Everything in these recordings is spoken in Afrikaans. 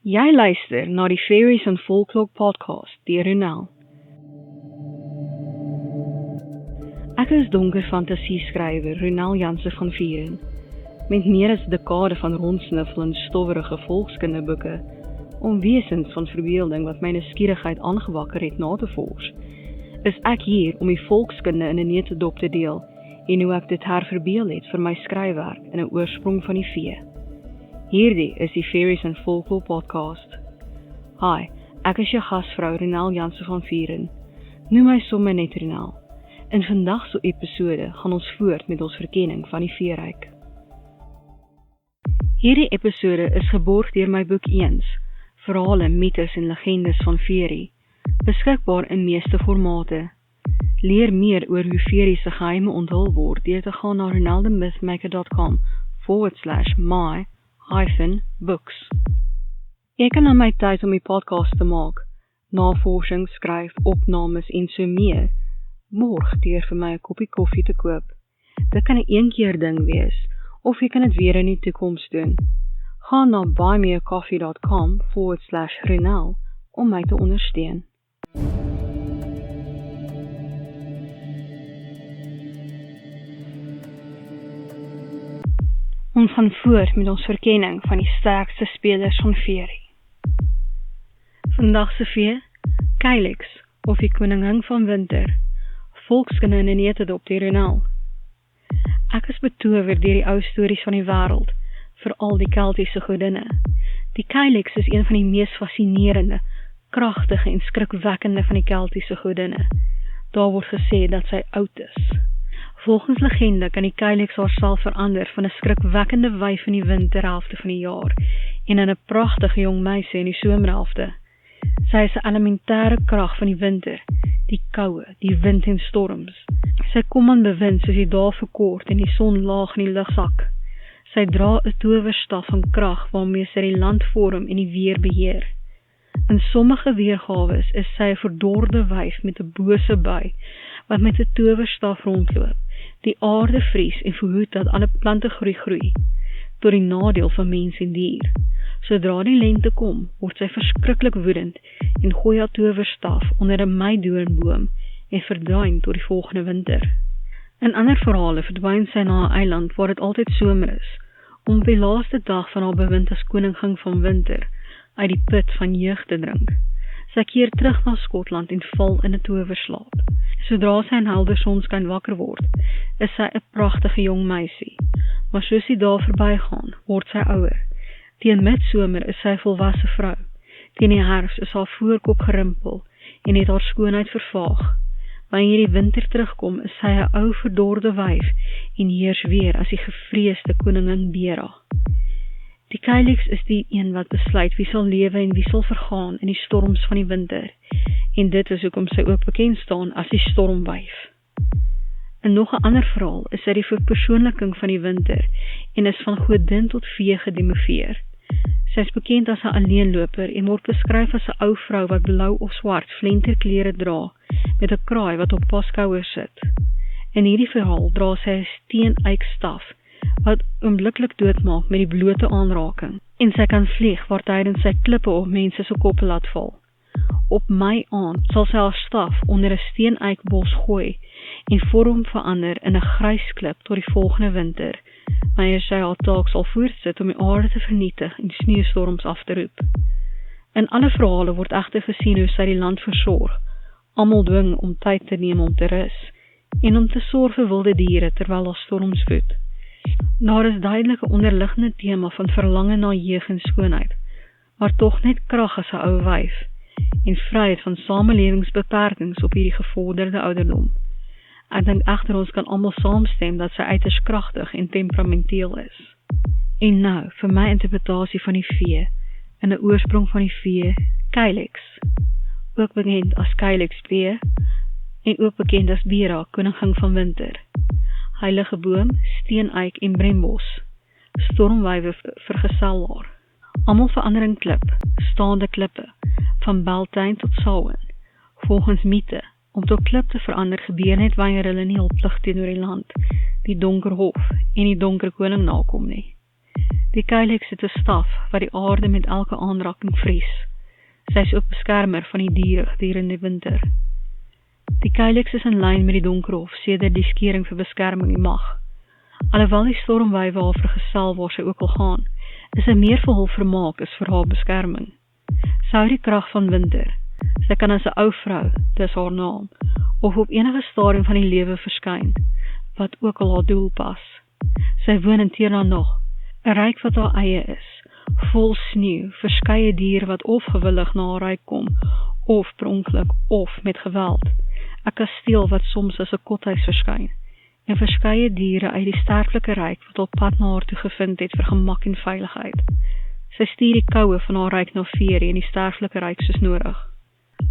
Jy luister na die Fairies and Folklore podcast deur Ronel. Ek is donker fantasieskrywer Ronel Janse van Vieren, met meer as 'n dekade van rondsniffel in stowwerige volkskindeboeke, om wesens van verbeelding wat my nuuskierigheid aangewakker het na te vors, is ek hier om die volkskunde in 'n neutedop te deel, en hoe ek dit herverbeel het vir my skryfwerk in 'n oorsprong van die vee. Hierdie is die Fairies and Folklore podcast. Hi, ek is jou gasvrou Ronel Janse van Vieren. Noem my sommer net Ronel. In vandag se episode gaan ons voort met ons verkenning van die veeryk. Hierdie episode is geborg deur my boek Eens, Verhale, Mythes en Legendes van Fairy, beskikbaar in meeste formate. Leer meer oor hoe Fairy se geheime onthul word deur te gaan na ronelthemythmaker.com/my-books. Ek kan aan my tyd om die podcast te maak, navorsing, skryf, opnames en so meer, borg deur vir my 'n koppie koffie te koop. Dit kan 'n eenkeer ding wees, of jy kan dit weer in die toekoms doen. Ga na buymeacoffee.com/Ronel om my te ondersteun. Ons gaan voort met ons verkenning van die sterkste spelers van Fairy. Vandag se vee, Calyx, of die koningin van winter, volkskunde in 'n neutedop deur Ronel. Ek is betower deur die ou stories van die wêreld, veral die Keltiese godinne. Die Calyx is een van die mees fascinerende, kragtige en skrikwekkende van die Keltiese godinne. Daar word gesê dat sy oud is. Volgens legende kan die Calyx haarself verander van 'n skrikwekkende wyf in die winterhelfte van die jaar en in 'n pragtige jong meisie in die somerhelfte. Sy is 'n elementêre krag van die winter, die koue, die wind en storms. Sy kom aan bewind soos die dae verkort en die son laag in die lug sak. Sy dra 'n towerstaf van krag waarmee sy die land vorm en die weer beheer. In sommige weergawe is sy 'n verdorde wyf met 'n bose by, wat met 'n towerstaf rondloop, die aarde vries en verhoed dat alle plante groei, tot die nadeel van mens en dier. Sodra die lente kom, word sy verskriklik woedend en gooi haar towerstaf onder 'n meidoornboom en verdwyn tot die volgende winter. In ander verhale verdwyn sy na 'n eiland waar dit altyd somer is, om op die laaste dag van haar bewind as koningin van winter uit die put van jeug te drink. Sy keer terug na Skotland en val in 'n towerslaap. Sodra sy in helder sonskyn wakker word, is sy 'n pragtige jong meisie, maar soos die dae verbygaan, word sy ouer. Teen midsomer is sy 'n volwasse vrou. Teen die herfs is haar voorkop gerimpel en het haar skoonheid vervaag. Wanneer die winter terugkom, is sy 'n ou verdorde wyf en heers weer as die gevreesde koningin Bera. Die Calyx is die een wat besluit wie sal lewe en wie sal vergaan in die storms van die winter, en dit is hoekom sy ook bekend staan as die stormwyf. In nog 'n ander verhaal is sy die verpersoonliking van die winter en is van godin tot vee gedemoveer. Sy is bekend as 'n alleenloper en word beskryf as 'n ou vrou wat blou of swart flenterklere dra, met 'n kraai wat op haar skouer sit. In hierdie verhaal dra sy 'n steeneikstaf, wat oombliklik doodmaak met die blote aanraking, en sy kan vlieg waar tydens sy klippe op mense se koppe laat val. Op Mei aand sal sy haar staf onder 'n steeneikbos gooi en vorm verander in 'n grys klip tot die volgende winter, wanneer sy haar taak sal voortsit om die aarde te vernietig en sneeustorms af te roep. In alle verhale word egter gesien hoe sy die land versorg, almal dwing om tyd te neem om te rus, en om te sorg vir wilde diere terwyl daar storms woed. Daar is duidelik 'n onderliggende tema van verlange na jeug en skoonheid, maar tog net krag as 'n ou wyf, en vryheid van samelewingsbeperkings op hierdie gevorderde ouderdom. Ek dink egter ons kan almal saamstem dat sy uiters kragtig en temperamenteel is. En nou, vir my interpretasie van die vee, in 'n oorsprong van die vee, Calyx, ook bekend as Calyx Bee, en ook bekend as Bera, koningin van winter. Heilige boom, steeneik en brembos, stormwywe vergesel haar. Almal verander in klip, staande klippe, van Beltane tot Samhain. Volgens mythe, om tot klip te verander gebeur net wanneer hulle nie hulplig teenoor die land, die donker hof en die donker koning nakom nie. Die Caillex het 'n staf wat die aarde met elke aanraking vries. Sy is ook beskermer van die diere gedurende die winter. Die Caillex is in lyn met die Donkerhof sedert die skering vir beskerming die mag. Alhoewel die stormwywe haar vergesel waar sy ook al gaan, is sy meer vir hul vermaak as vir haar beskerming. Sy hou die krag van winter. Sy kan as 'n ou vrou, dis haar naam, of op enige stadium van die lewe verskyn, wat ook al haar doel pas. Sy woon in Tirna nog, 'n ryk wat haar eie is, vol sneeu, verskeie diere wat of gewillig na haar ryk kom, of per ongeluk, of met geweld, 'n kasteel wat soms as 'n kothuis verskyn, en verskeie diere uit die sterflike ryk wat op pad na haar toe gevind het vir gemak en veiligheid. Sy stuur die koue van haar ryk na Fairy en die sterflike ryk soos nodig.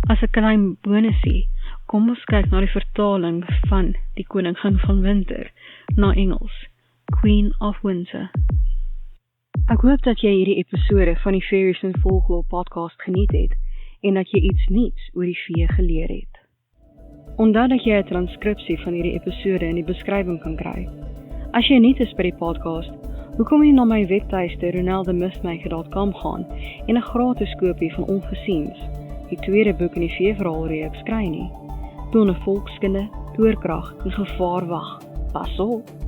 As 'n klein bonusie, kom ons kyk na die vertaling van die Koningin van Winter na Engels, Queen of Winter. Ek hoop dat jy hierdie episode van die Fairies in Folklore podcast geniet het en dat jy iets nuuts oor die vee geleer het. Onthou dat jy 'n transkripsie van hierdie episode in die beskrywing kan kry. As jy nuut is by die podcast, hoekom nie na my webtuiste ronaldemistmaker.com gaan en 'n gratis kopie van Ongesiens, die tweede boek in die veeverhaalreeks kry nie? Donne volkskinde, toorkrag en gevaar wag. Pas op!